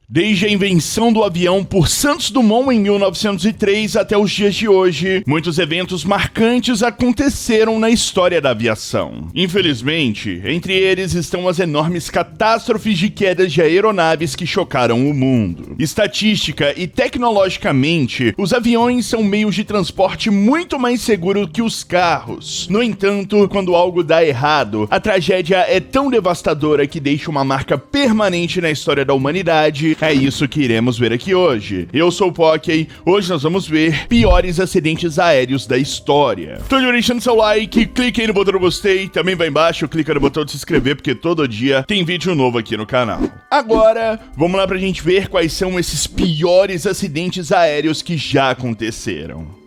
Desde a invenção do avião por Santos Dumont em 1903 até os dias de hoje, muitos eventos marcantes aconteceram na história da aviação. Infelizmente, entre eles estão as enormes catástrofes de quedas de aeronaves que chocaram o mundo. Estatística e tecnologicamente, os aviões são meios de transporte muito mais seguros que os carros. No entanto, quando algo dá errado, a tragédia é tão devastadora que deixa uma marca permanente na história da humanidade. É isso que iremos ver aqui hoje. Eu sou o Poké, hoje nós vamos ver piores acidentes aéreos da história. Então, deixando seu like, clique aí no botão do gostei, também vai embaixo, clica no botão de se inscrever, porque todo dia tem vídeo novo aqui no canal. Agora, vamos lá pra gente ver quais são esses piores acidentes aéreos que já aconteceram.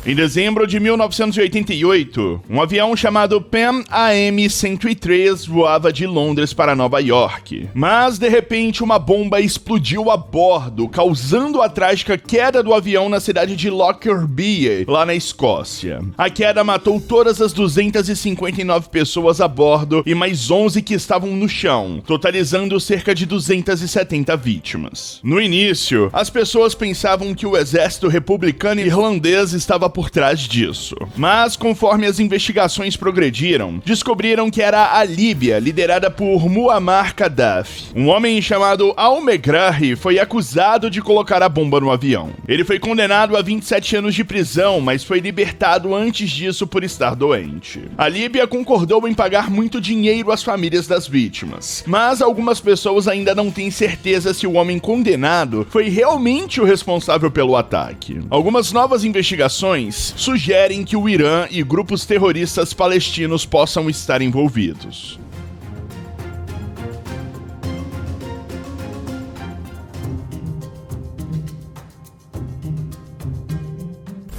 Em dezembro de 1988, um avião chamado Pan AM-103 voava de Londres para Nova York. Mas, de repente, uma bomba explodiu a bordo, causando a trágica queda do avião na cidade de Lockerbie, lá na Escócia. A queda matou todas as 259 pessoas a bordo e mais 11 que estavam no chão, totalizando cerca de 270 vítimas. No início, as pessoas pensavam que o exército republicano irlandês estava por trás disso. Mas, conforme as investigações progrediram, descobriram que era a Líbia, liderada por Muammar Gaddafi. Um homem chamado Al-Megrahi foi acusado de colocar a bomba no avião. Ele foi condenado a 27 anos de prisão, mas foi libertado antes disso por estar doente. A Líbia concordou em pagar muito dinheiro às famílias das vítimas, mas algumas pessoas ainda não têm certeza se o homem condenado foi realmente o responsável pelo ataque. Algumas novas investigações sugerem que o Irã e grupos terroristas palestinos possam estar envolvidos.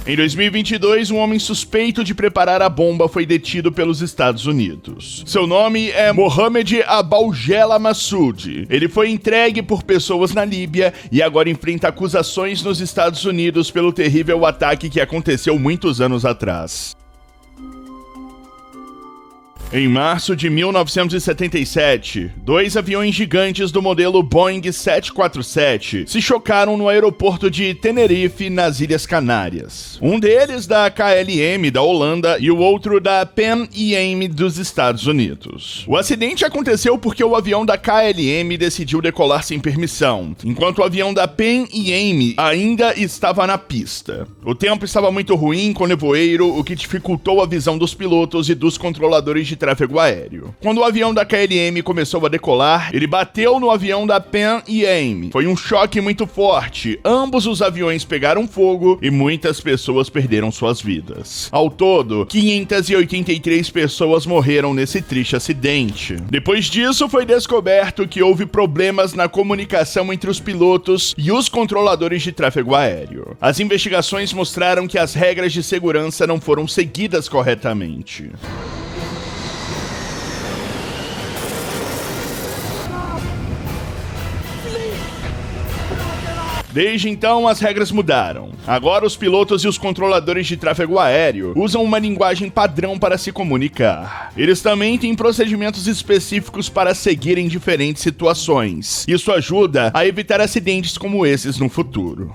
Em 2022, um homem suspeito de preparar a bomba foi detido pelos Estados Unidos. Seu nome é Mohamed Abaljela Massoud. Ele foi entregue por pessoas na Líbia e agora enfrenta acusações nos Estados Unidos pelo terrível ataque que aconteceu muitos anos atrás. Em março de 1977, dois aviões gigantes do modelo Boeing 747 se chocaram no aeroporto de Tenerife, nas Ilhas Canárias. Um deles da KLM da Holanda e o outro da Pan Am dos Estados Unidos. O acidente aconteceu porque o avião da KLM decidiu decolar sem permissão, enquanto o avião da Pan Am ainda estava na pista. O tempo estava muito ruim com nevoeiro, o que dificultou a visão dos pilotos e dos controladores de tráfego aéreo. Quando o avião da KLM começou a decolar, ele bateu no avião da Pan Am. Foi um choque muito forte, ambos os aviões pegaram fogo e muitas pessoas perderam suas vidas. Ao todo, 583 pessoas morreram nesse triste acidente. Depois disso, foi descoberto que houve problemas na comunicação entre os pilotos e os controladores de tráfego aéreo. As investigações mostraram que as regras de segurança não foram seguidas corretamente. Desde então, as regras mudaram. Agora, os pilotos e os controladores de tráfego aéreo usam uma linguagem padrão para se comunicar. Eles também têm procedimentos específicos para seguir em diferentes situações. Isso ajuda a evitar acidentes como esses no futuro.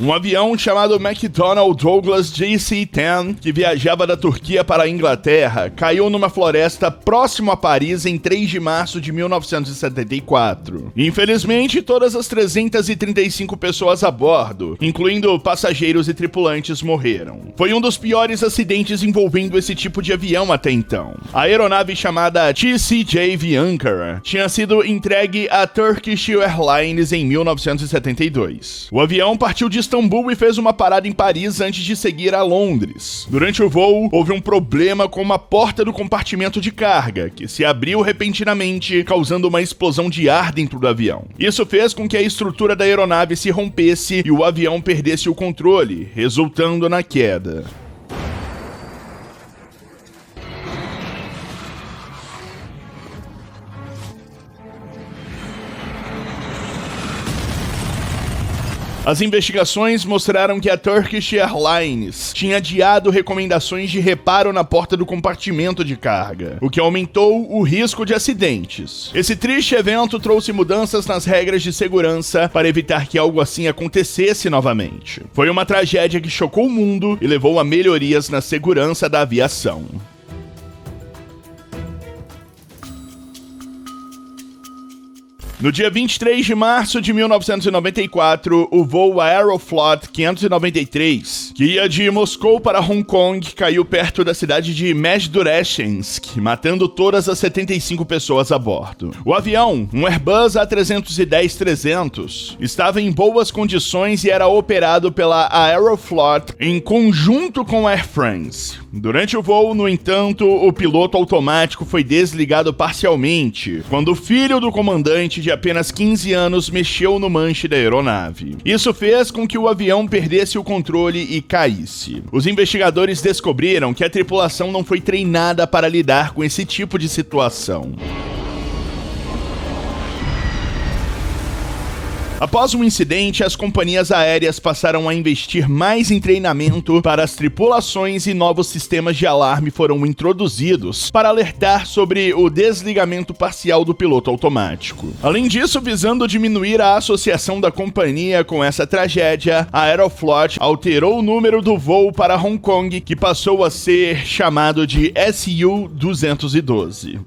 Um avião chamado McDonnell Douglas DC-10, que viajava da Turquia para a Inglaterra, caiu numa floresta próximo a Paris em 3 de março de 1974. Infelizmente, todas as 335 pessoas a bordo, incluindo passageiros e tripulantes, morreram. Foi um dos piores acidentes envolvendo esse tipo de avião até então. A aeronave chamada TCJ Ankara tinha sido entregue à Turkish Airlines em 1972. O avião partiu de Istambul e fez uma parada em Paris antes de seguir a Londres. Durante o voo, houve um problema com uma porta do compartimento de carga, que se abriu repentinamente, causando uma explosão de ar dentro do avião. Isso fez com que a estrutura da aeronave se rompesse e o avião perdesse o controle, resultando na queda. As investigações mostraram que a Turkish Airlines tinha adiado recomendações de reparo na porta do compartimento de carga, o que aumentou o risco de acidentes. Esse triste evento trouxe mudanças nas regras de segurança para evitar que algo assim acontecesse novamente. Foi uma tragédia que chocou o mundo e levou a melhorias na segurança da aviação. No dia 23 de março de 1994, o voo Aeroflot 593, que ia de Moscou para Hong Kong, caiu perto da cidade de Mezhdoreshensk, matando todas as 75 pessoas a bordo. O avião, um Airbus A310-300, estava em boas condições e era operado pela Aeroflot em conjunto com a Air France. Durante o voo, no entanto, o piloto automático foi desligado parcialmente, quando o filho do comandante de apenas 15 anos mexeu no manche da aeronave. Isso fez com que o avião perdesse o controle e caísse. Os investigadores descobriram que a tripulação não foi treinada para lidar com esse tipo de situação. Após um incidente, as companhias aéreas passaram a investir mais em treinamento para as tripulações e novos sistemas de alarme foram introduzidos para alertar sobre o desligamento parcial do piloto automático. Além disso, visando diminuir a associação da companhia com essa tragédia, a Aeroflot alterou o número do voo para Hong Kong, que passou a ser chamado de SU-212.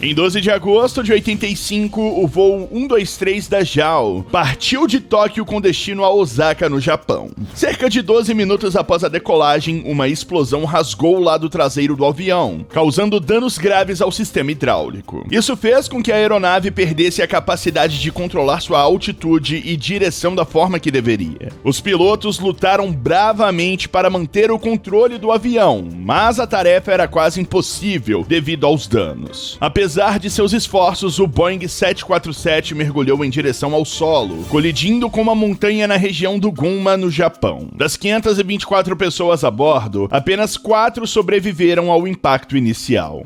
Em 12 de agosto de 85, o voo 123 da JAL partiu de Tóquio com destino a Osaka, no Japão. Cerca de 12 minutos após a decolagem, uma explosão rasgou o lado traseiro do avião, causando danos graves ao sistema hidráulico. Isso fez com que a aeronave perdesse a capacidade de controlar sua altitude e direção da forma que deveria. Os pilotos lutaram bravamente para manter o controle do avião, mas a tarefa era quase impossível devido aos danos. Apesar de seus esforços, o Boeing 747 mergulhou em direção ao solo, colidindo com uma montanha na região do Gunma, no Japão. Das 524 pessoas a bordo, apenas 4 sobreviveram ao impacto inicial.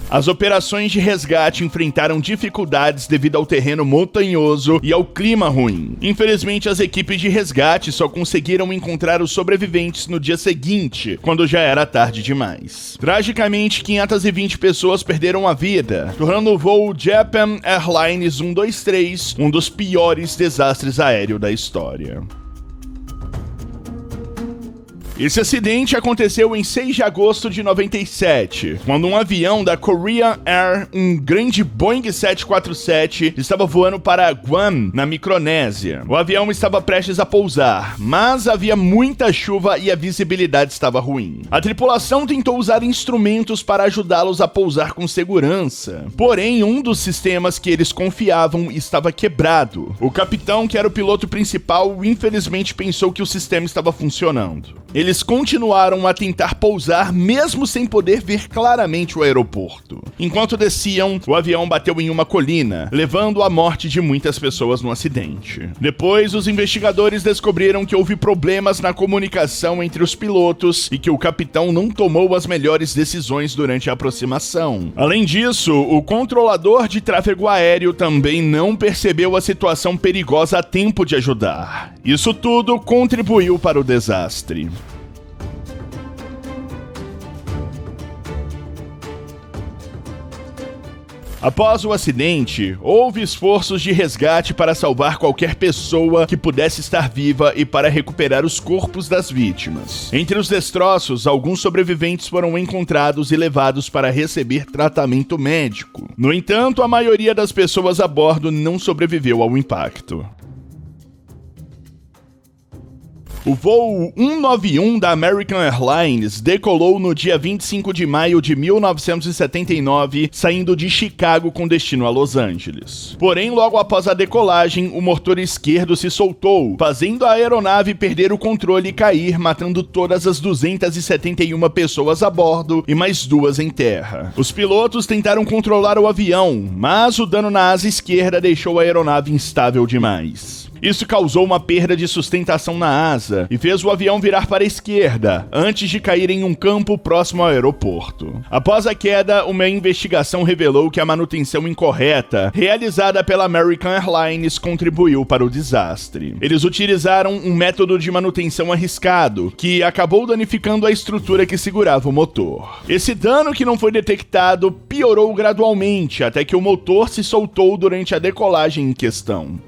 As operações de resgate enfrentaram dificuldades devido ao terreno montanhoso e ao clima ruim. Infelizmente, as equipes de resgate só conseguiram encontrar os sobreviventes no dia seguinte, quando já era tarde demais. Tragicamente, 520 pessoas perderam a vida, tornando o voo Japan Airlines 123 um dos piores desastres aéreos da história. Esse acidente aconteceu em 6 de agosto de 97, quando um avião da Korean Air, um grande Boeing 747, estava voando para Guam, na Micronésia. O avião estava prestes a pousar, mas havia muita chuva e a visibilidade estava ruim. A tripulação tentou usar instrumentos para ajudá-los a pousar com segurança, porém um dos sistemas que eles confiavam estava quebrado. O capitão, que era o piloto principal, infelizmente pensou que o sistema estava funcionando. Eles continuaram a tentar pousar mesmo sem poder ver claramente o aeroporto. Enquanto desciam, o avião bateu em uma colina, levando à morte de muitas pessoas no acidente. Depois, os investigadores descobriram que houve problemas na comunicação entre os pilotos e que o capitão não tomou as melhores decisões durante a aproximação. Além disso, o controlador de tráfego aéreo também não percebeu a situação perigosa a tempo de ajudar. Isso tudo contribuiu para o desastre. Após o acidente, houve esforços de resgate para salvar qualquer pessoa que pudesse estar viva e para recuperar os corpos das vítimas. Entre os destroços, alguns sobreviventes foram encontrados e levados para receber tratamento médico. No entanto, a maioria das pessoas a bordo não sobreviveu ao impacto. O voo 191 da American Airlines decolou no dia 25 de maio de 1979, saindo de Chicago com destino a Los Angeles. Porém, logo após a decolagem, o motor esquerdo se soltou, fazendo a aeronave perder o controle e cair, matando todas as 271 pessoas a bordo e mais 2 em terra. Os pilotos tentaram controlar o avião, mas o dano na asa esquerda deixou a aeronave instável demais. Isso causou uma perda de sustentação na asa e fez o avião virar para a esquerda, antes de cair em um campo próximo ao aeroporto. Após a queda, uma investigação revelou que a manutenção incorreta, realizada pela American Airlines, contribuiu para o desastre. Eles utilizaram um método de manutenção arriscado, que acabou danificando a estrutura que segurava o motor. Esse dano, que não foi detectado, piorou gradualmente, até que o motor se soltou durante a decolagem em questão.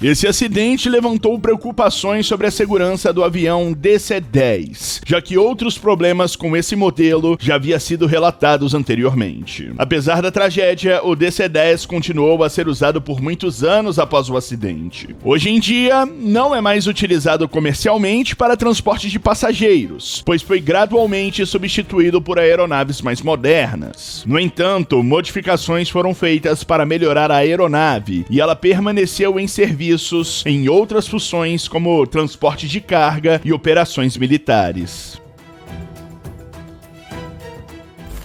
Esse acidente levantou preocupações sobre a segurança do avião DC-10, já que outros problemas com esse modelo já haviam sido relatados anteriormente. Apesar da tragédia, o DC-10 continuou a ser usado por muitos anos após o acidente. Hoje em dia, não é mais utilizado comercialmente para transporte de passageiros, pois foi gradualmente substituído por aeronaves mais modernas. No entanto, modificações foram feitas para melhorar a aeronave e ela permaneceu em serviço em outras funções, como transporte de carga e operações militares.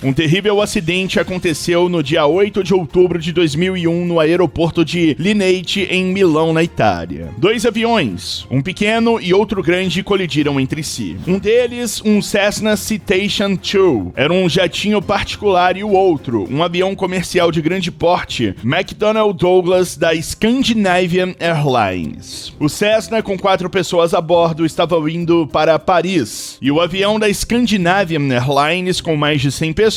Um terrível acidente aconteceu no dia 8 de outubro de 2001 no aeroporto de Linate, em Milão, na Itália. 2 aviões, um pequeno e outro grande, colidiram entre si. Um deles, um Cessna Citation II, era um jatinho particular, e o outro, um avião comercial de grande porte, McDonnell Douglas, da Scandinavian Airlines. O Cessna, com 4 pessoas a bordo, estava indo para Paris, e o avião da Scandinavian Airlines, com mais de 100 pessoas,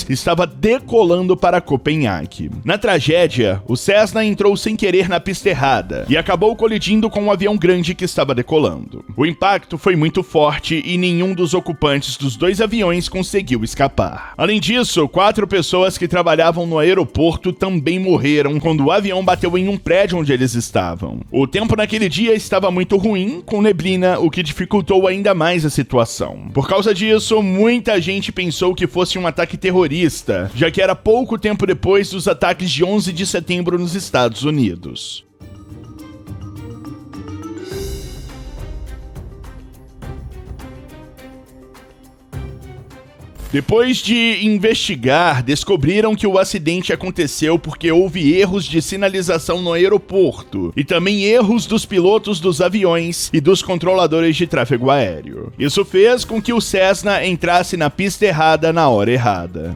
estava decolando para Copenhague. Na tragédia, o Cessna entrou sem querer na pista errada e acabou colidindo com um avião grande que estava decolando. O impacto foi muito forte e nenhum dos ocupantes dos 2 aviões conseguiu escapar. Além disso, 4 pessoas que trabalhavam no aeroporto também morreram quando o avião bateu em um prédio onde eles estavam. O tempo naquele dia estava muito ruim, com neblina, o que dificultou ainda mais a situação. Por causa disso, muita gente pensou que fosse um ataque terrorista, já que era pouco tempo depois dos ataques de 11 de setembro nos Estados Unidos. Depois de investigar, descobriram que o acidente aconteceu porque houve erros de sinalização no aeroporto e também erros dos pilotos dos aviões e dos controladores de tráfego aéreo. Isso fez com que o Cessna entrasse na pista errada na hora errada.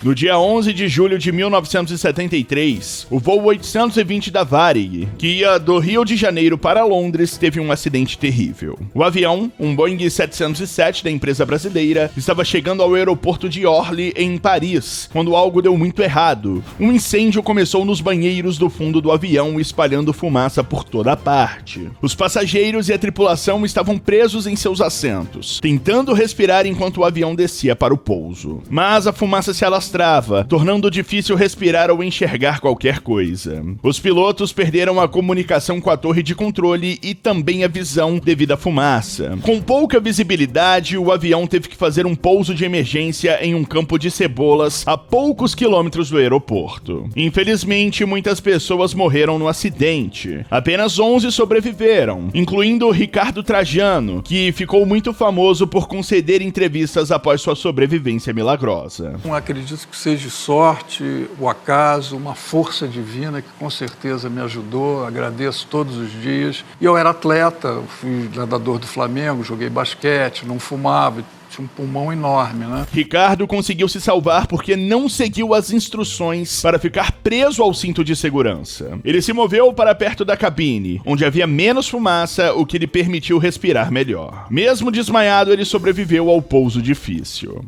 No dia 11 de julho de 1973, o voo 820 da Varig, que ia do Rio de Janeiro para Londres, teve um acidente terrível. O avião, um Boeing 707 da empresa brasileira, estava chegando ao aeroporto de Orly, em Paris, quando algo deu muito errado. Um incêndio começou nos banheiros do fundo do avião, espalhando fumaça por toda a parte. Os passageiros e a tripulação estavam presos em seus assentos, tentando respirar enquanto o avião descia para o pouso. Mas a fumaça se alastrava, tornando difícil respirar ou enxergar qualquer coisa. Os pilotos perderam a comunicação com a torre de controle e também a visão devido à fumaça. Com pouca visibilidade, o avião teve que fazer um pouso de emergência em um campo de cebolas a poucos quilômetros do aeroporto. Infelizmente, muitas pessoas morreram no acidente. Apenas 11 sobreviveram, incluindo Ricardo Trajano, que ficou muito famoso por conceder entrevistas após sua sobrevivência milagrosa. Não acredito que seja sorte, o acaso, uma força divina que com certeza me ajudou, agradeço todos os dias. E eu era atleta, fui nadador do Flamengo, joguei basquete, não fumava, tinha um pulmão enorme, né? Ricardo conseguiu se salvar porque não seguiu as instruções para ficar preso ao cinto de segurança. Ele se moveu para perto da cabine, onde havia menos fumaça, o que lhe permitiu respirar melhor. Mesmo desmaiado, ele sobreviveu ao pouso difícil.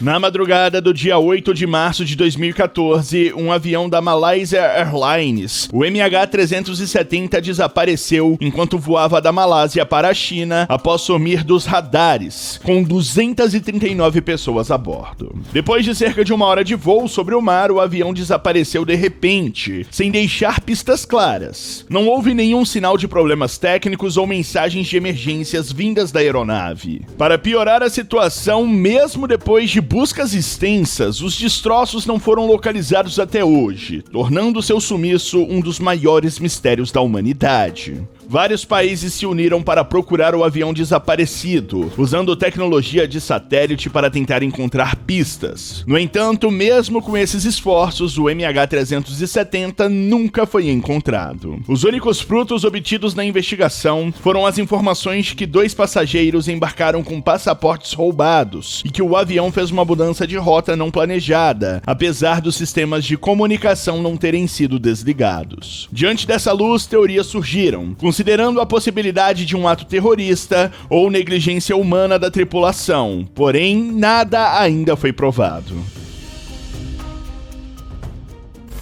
Na madrugada do dia 8 de março de 2014, um avião da Malaysia Airlines, o MH370, desapareceu enquanto voava da Malásia para a China após sumir dos radares, com 239 pessoas a bordo. Depois de cerca de 1 hora de voo sobre o mar, o avião desapareceu de repente, sem deixar pistas claras. Não houve nenhum sinal de problemas técnicos ou mensagens de emergências vindas da aeronave. Para piorar a situação, mesmo depois de buscas extensas, os destroços não foram localizados até hoje, tornando seu sumiço um dos maiores mistérios da humanidade. vários países se uniram para procurar o avião desaparecido, usando tecnologia de satélite para tentar encontrar pistas. No entanto, mesmo com esses esforços, o MH370 nunca foi encontrado. Os únicos frutos obtidos na investigação foram as informações de que 2 passageiros embarcaram com passaportes roubados e que o avião fez uma mudança de rota não planejada, apesar dos sistemas de comunicação não terem sido desligados. Diante dessa luz, teorias surgiram, considerando a possibilidade de um ato terrorista ou negligência humana da tripulação, porém, nada ainda foi provado.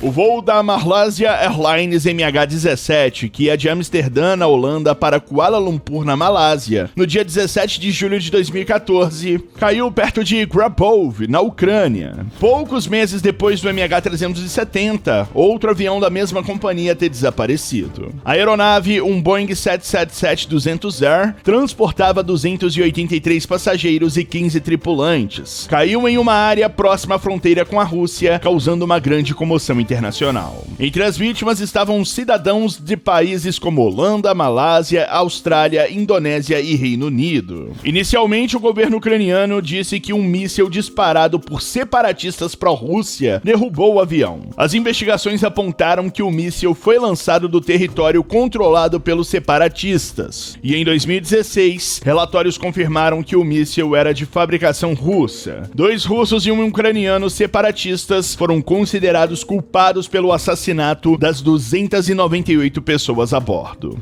O voo da Malaysia Airlines MH17, que ia de Amsterdã, na Holanda, para Kuala Lumpur, na Malásia, no dia 17 de julho de 2014, caiu perto de Grabov, na Ucrânia. Poucos meses depois do MH370, outro avião da mesma companhia ter desaparecido. A aeronave, um Boeing 777-200ER, transportava 283 passageiros e 15 tripulantes. Caiu em uma área próxima à fronteira com a Rússia, causando uma grande comoção internacional. Entre as vítimas estavam cidadãos de países como Holanda, Malásia, Austrália, Indonésia e Reino Unido. Inicialmente, o governo ucraniano disse que um míssil disparado por separatistas pró-Rússia derrubou o avião. As investigações apontaram que o míssil foi lançado do território controlado pelos separatistas. E em 2016, relatórios confirmaram que o míssil era de fabricação russa. 2 russos e um ucraniano separatistas foram considerados culpados pelo assassinato das 298 pessoas a bordo.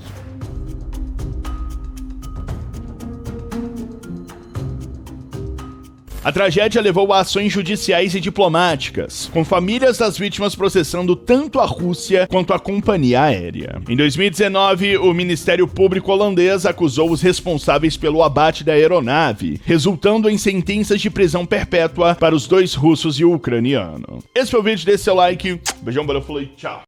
A tragédia levou a ações judiciais e diplomáticas, com famílias das vítimas processando tanto a Rússia quanto a companhia aérea. Em 2019, o Ministério Público holandês acusou os responsáveis pelo abate da aeronave, resultando em sentenças de prisão perpétua para os 2 russos e o ucraniano. Esse foi o vídeo, dê seu like, beijão, valeu, falou e tchau!